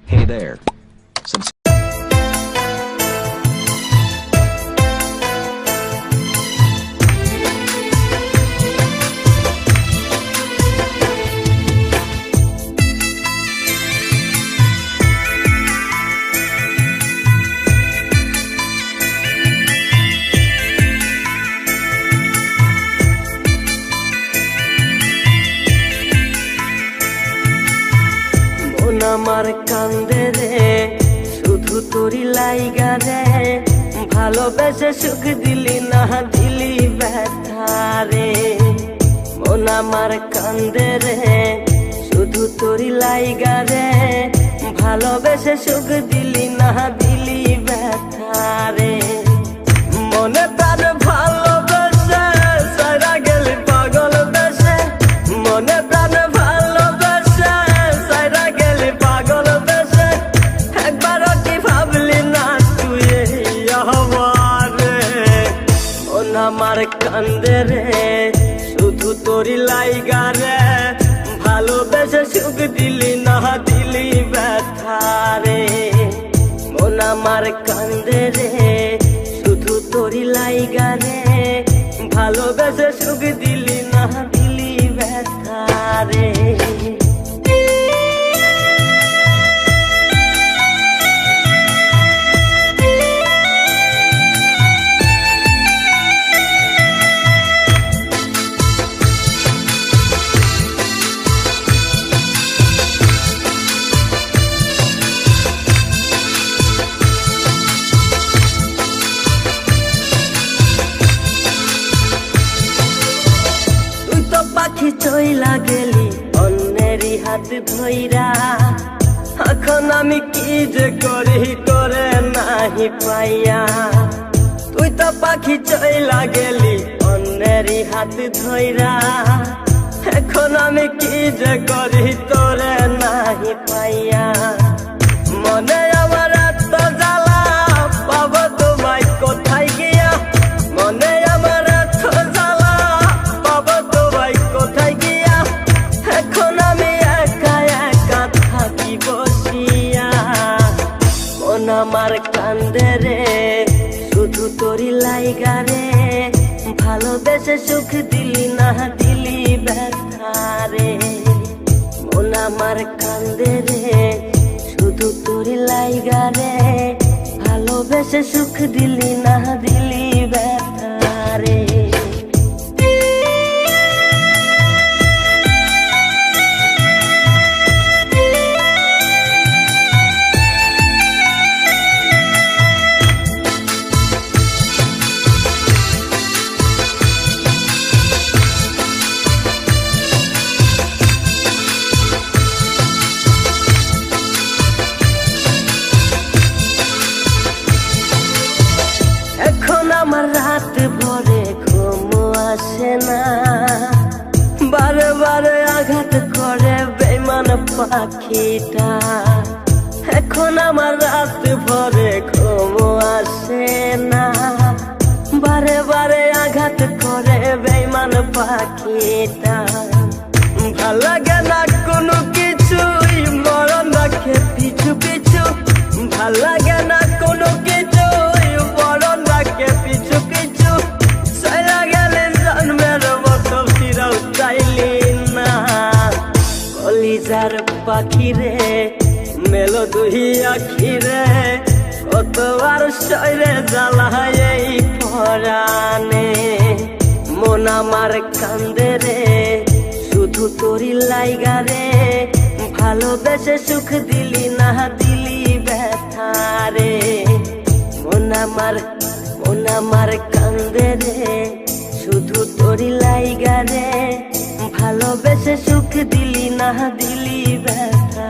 Hey there. Subscribe. আমার কান্দে রে শুধু তোরি লাইগা রে ভালোবেসে সুখ দিলি না দিলি ব্যথা রে মন আমার কান্দে রে শুধু তোরি লাইগা রে ভালোবেসে সুখ দিলি না দিলি ব্যথা রে মনে প্রাণ ভালোবেসে সারা গেলি পাগল বেসে মনে প্রাণ আমার কান্দে রে শুধু তোরি লাইগা রে ভালোবেসে সুখ দিলি না দিলি ব্যথা রে মন আমার কান্দে রে শুধু তোরি লাইগা রে ভালোবেসে সুখ দিলি না দিলি ব্যথা রে পাখি চইলা গেলি অন্যেরই হাত ধইরা এখন আমি কি যে করি তোরে নাহি পাইয়া তুই তো পাখি চইলা গেলি অন্যেরই হাত ধইরা এখন আমি কি যে করি তোরে নাহি পাইয়া মনে আমার এত জ্বালা পাবো তোমায় কোথায় গিয়া মনে আমার এত জ্বালা পাবো তোমায় কোথায় গিয়া এখন আমি একা একা থাকি বসিয়া মন আমার কান্দে রে শুধু তোরি লাইগা রে ভালোবেসে সুখ দিলি না দিলি ব্যথা রে মন আমার কান্দে রে শুধু তোরি লাইগা রে ভালোবেসে সুখ দিলি না দিলি ব্যথা রে এখন আমার রাত ভরে ঘুম আসে না বারে বারে আঘাত করে বেঈমান পাখিটা এখন আমার রাত ভরে ঘুম আসে না বারে বারে আঘাত করে বেঈমান পাখিটা ভাল লাগে না কোনো কিছুই মরণ রাখে পিছু পিছু ভাল লাগে না কোনো কিছুই মরণ রাখে পিছু পিছু সারা গেলে জন্মের মতো ফিরাও চাইলি না কলিজার পাখি রে মেলো দুই আখি রে কতবার শরীরে জ্বালায় এই পরাণে মন আমার কান্দে রে শুধু তোরি লাইগা রে ভালোবেসে সুখ দিলি না দিলি ব্যথা রে মন আমার কান্দে রে শুধু তোরি লাইগা রে ভালোবেসে সুখ দিলি না দিলি ব্যথা